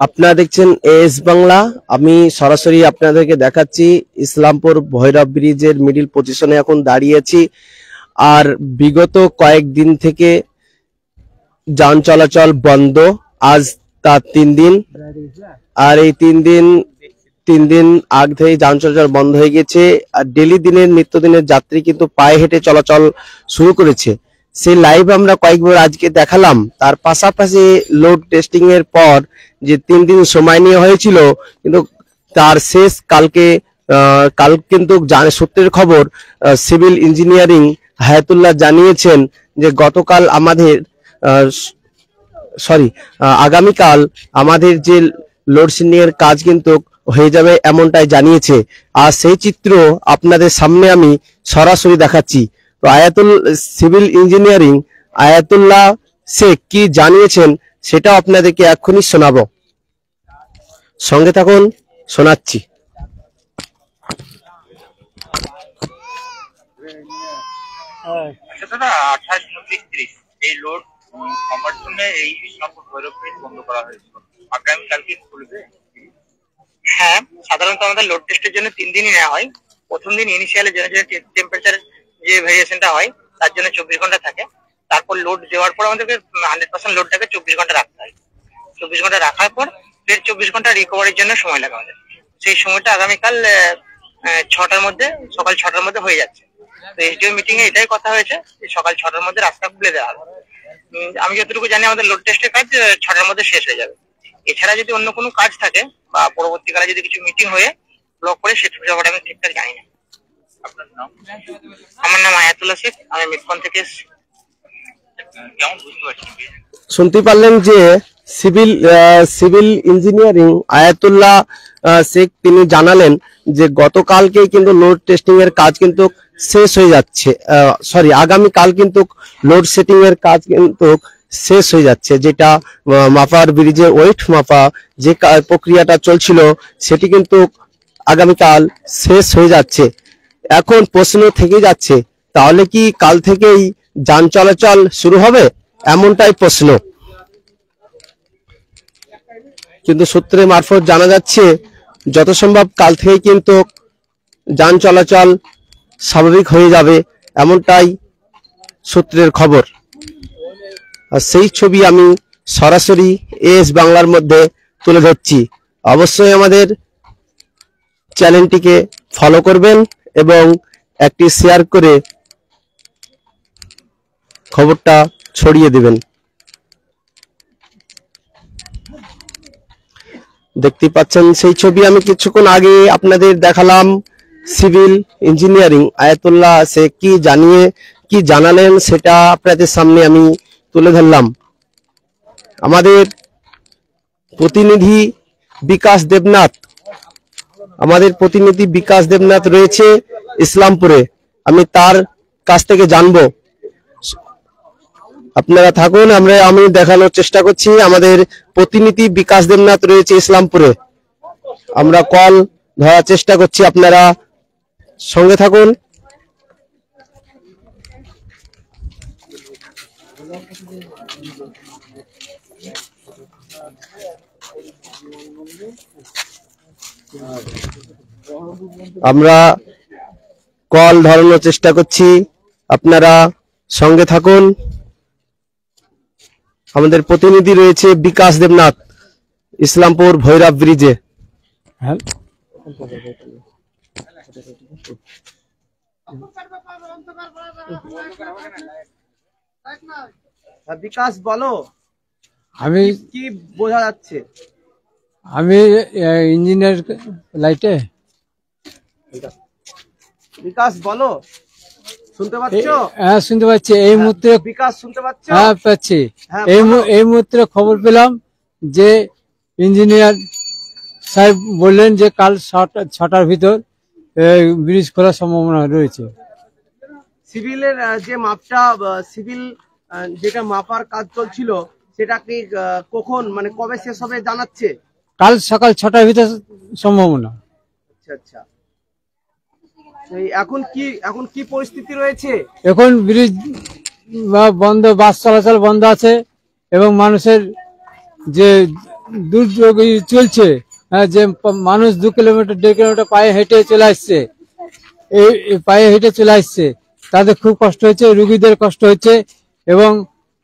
আপনারা দেখছেন এস বাংলা। আমি সরাসরি আপনাদেরকে দেখাচ্ছি ইসলামপুর ভৈরব ব্রিজের মিডিল পজিশনে এখন দাঁড়িয়েছি। আর বিগত কয়েকদিন থেকে যান চলাচল বন্ধ, আজ তার 3 দিন। আর এই 3 দিন আগ থেকে যান চলাচল বন্ধ হয়ে গেছে। আর ডেলি দিনের নিত্যদিনের যাত্রী কিন্তু পায়ে হেঁটে চলাচল শুরু করেছে। সেই লাইভ আমরা কয়েকবার আজকে দেখালাম। তার পাশাপাশি লোড টেস্টিং এর পর যে 3 দিন সময় নিয়ে হয়েছিল, কিন্তু তার শেষ কাল কিন্তু সূত্রের খবর সিভিল ইঞ্জিনিয়ারিং হায়াতুল্লাহ জানিয়েছেন যে গতকাল আগামীকাল আমাদের যে লোডশেডিং এর কাজ কিন্তু হয়ে যাবে, এমনটাই জানিয়েছে। আর সেই চিত্র আপনাদের সামনে আমি সরাসরি দেখাচ্ছি। তো সিভিল ইঞ্জিনিয়ারিং আয়াতুল্লাহ শেখ কি জানিয়েছেন সেটা আপনাদেরকে এক্ষুনি শোনাবো। সঙ্গে থাকুন, শোনাচ্ছি। আচ্ছা দাদা, 28, 29, 30 এই লোড কমার জন্য এই ইসলামপুর ভৈরব ব্রিজ বন্ধ করা হয়েছিল। আগামীকাল কি খুলবে? হ্যাঁ, সাধারণত আমাদের লোড টেস্টের জন্য 3 দিনই নেওয়া হয়। প্রথম দিন ইনিশিয়ালের জন্য যে টেম্পারেচার যে ভেরিয়েশনটা হয় তার জন্য 24 ঘন্টা থাকে। তারপর লোড দেওয়ার পর আমাদেরকে 100% লোডটাকে 24 ঘন্টা রাখতে হয়। 24 ঘন্টা রাখার পর ফের 24 ঘন্টা রিকভারির জন্য সময় লাগে আমাদের। সেই সময়টা আগামীকাল 6টার মধ্যে, সকাল 6টার মধ্যে হয়ে যাচ্ছে। তো এসডিও মিটিং এ এটাই কথা হয়েছে যে সকাল 6টার মধ্যে রাস্তা খুলে দেওয়া হবে। আমি যতটুকু জানি আমাদের লোড টেস্টের কাজ 6টার মধ্যে শেষ হয়ে যাবে। এছাড়া যদি অন্য কোনো কাজ থাকে বা পরবর্তীকালে যদি কিছু মিটিং হয়ে ব্লক করে সেটা ব্যাপারে আমি ঠিকঠাক জানি না। আপনার নাম? আমার নাম আয়াতুল্লাহ শেখ, আমি মিটকন থেকে এসেছি। কেমন বুঝতে পারছি? শুনতে পারলেন যে সিভিল ইঞ্জিনিয়ারিং আয়াতুল্লাহ শেখ তিনি জানালেন যে গতকালকেই কিন্তু লোড টেস্টিং এর কাজ কিন্তু শেষ হয়ে যাচ্ছে। আগামীকাল কিন্তু লোড সেটিং এর কাজ কিন্তু শেষ হয়ে যাচ্ছে। যেটা মাপার ব্রিজে ওয়েট মাপা যে প্রক্রিয়াটা চলছিল সেটি কিন্তু আগামীকাল শেষ হয়ে যাচ্ছে। এখন প্রশ্ন থেকে যাচ্ছে, তাহলে কি কাল থেকেই যান চলাচল শুরু হবে? এমনটাই প্রশ্ন। কিন্তু সূত্রে মারফত জানা যাচ্ছে যত সম্ভব কাল থেকে কিন্তু যান চলাচল স্বাভাবিক হয়ে যাবে, এমনটাই সূত্রের খবর। আর সেই ছবি আমি সরাসরি এস বাংলার মধ্যে তুলে ধরছি। অবশ্যই আমাদের চ্যানেলটিকে ফলো করবেন এবং একটি শেয়ার করে খবরটা ছড়িয়ে দেবেন। দেখতে পাচ্ছেন সেই ছবি আমি কিছুক্ষণ আগে আপনাদের দেখালাম। সিভিল ইঞ্জিনিয়ারিং আয়াতুল্লাহ সে কি জানালেন সেটা আপনাদের সামনে আমি তুলে ধরলাম। আমাদের প্রতিনিধি বিকাশ দেবনাথ রয়েছে ইসলামপুরে, আমি তার কাছ থেকে জানবো। আপনারা থাকুন, আমি দেখানোর চেষ্টা করছি। আমাদের প্রতিনিধি বিকাশ দেবনাথ রয়েছে ইসলামপুরে, আমরা কল ধরার চেষ্টা করছি, আপনারা সঙ্গে থাকুন। আমরা কল ধরানোর চেষ্টা করছি, আপনারা সঙ্গে থাকুন। আমাদের প্রতিনিধি রয়েছে বিকাশ দেবনাথ ইসলামপুর ভৈরব ব্রিজে। বিকাশ বলো, আমি কি বোঝা যাচ্ছে? আমি ইঞ্জিনিয়ার লাইটে। বিকাশ বলো, শুনতে পাচ্ছো? হ্যাঁ শুনতে পাচ্ছি। এই মুহূর্তে বিকাশ শুনতে পাচ্ছ? হ্যাঁ পাচ্ছি। এই মুহূর্তে খবর পেলাম যে ইঞ্জিনিয়ার সাহেব বললেন যে কাল 6টার ভিতর ব্রিজ খোলার সম্ভাবনা রয়েছে। সিভিলের যে মাপটা যেটা মাপার কাজ চলছিল সেটা কি কখন মানে কবে শেষ হবে জানাচ্ছে? কাল সকাল 6টার ভিতর সম্ভাবনা। আচ্ছা আচ্ছা। এখন কি পরিস্থিতি রয়েছে? এখন ব্রিজ বন্ধ, বাস চলাচল বন্ধ আছে এবং মানুষের যে দুর্যোগ চলছে, যে মানুষ 2 কিলোমিটার 1.5 কিলোমিটার পায়ে হেঁটে চলে আসছে, এই পায়ে হেঁটে চলে আসছে, তাদের খুব কষ্ট হচ্ছে, রুগীদের কষ্ট হচ্ছে, এবং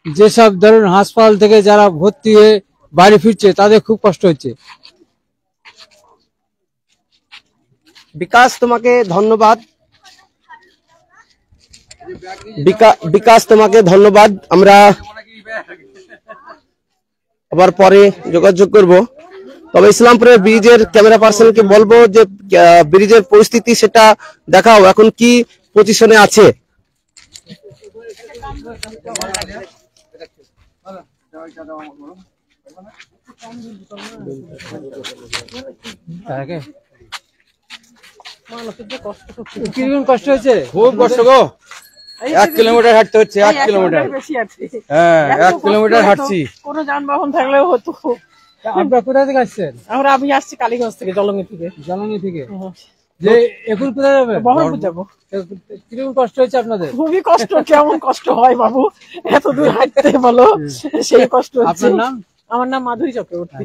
যেসব ধরুন হাসপাতাল থেকে যারা ভর্তি হয়ে বাড়ি ফিরছে তাদের খুব কষ্ট হচ্ছে। বিকাশ তোমাকে ধন্যবাদ। বিকাশ তোমাকে ধন্যবাদ। আমরা আবার পরে যোগাযোগ করব। তবে ইসলামপুরের ব্রিজের ক্যামেরা পার্সনকে বলবো যে ব্রিজের পরিস্থিতি সেটা দেখাও, এখন কি পজিশনে আছে। কিরকম কষ্ট হয়েছে? খুব কষ্ট গো, 1 কিলোমিটার হাঁটতে হচ্ছে, 1 কিলোমিটার। হ্যাঁ, 1 কিলোমিটার হাঁটছি। কোনো যানবাহন থাকলেও হতো। আপনারা কোথা থেকে আসছেন? আমি আসছি কালীগঞ্জ থেকে, জলঙ্গি থেকে। জলঙ্গি থেকে। যে এখন কোথায় যাবে? বহরমপুর যাবো। কিরকম কষ্ট হয়েছে আপনাদের? খুবই কষ্ট। কেমন কষ্ট হয় বাবু, এত দূর হাঁটতে বলো, সেই কষ্ট হচ্ছে। আপনার নাম? আমার নাম মাধুরী চক্রবর্তী।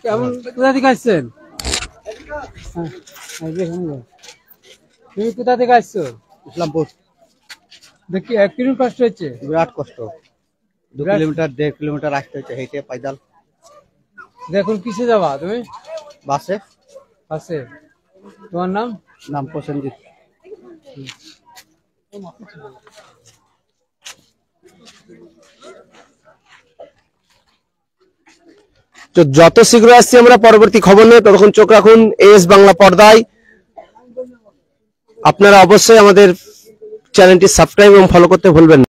কেমন কোথা থেকে আসছেন? তুমি কোথা থেকে আসছো? ইসলামপুর। দেখি কিরকম কষ্ট হচ্ছে? বিরাট কষ্ট, 2 কিলোমিটার 1.5 কিলোমিটার আসতে হচ্ছে হেঁটে পাইদাল। দেখুন কিসে যাবা তুমি? বাসে। বাসে। তোমার নাম? নাম প্রসেনজিৎ। তো যত শীঘ্র আসছি আমরা পরবর্তী খবর নিয়ে, ততক্ষণ চোখ রাখুন এস বাংলা পর্দায়। আপনারা অবশ্যই আমাদের চ্যানেলটি সাবস্ক্রাইব এবং ফলো করতে ভুলবেন না।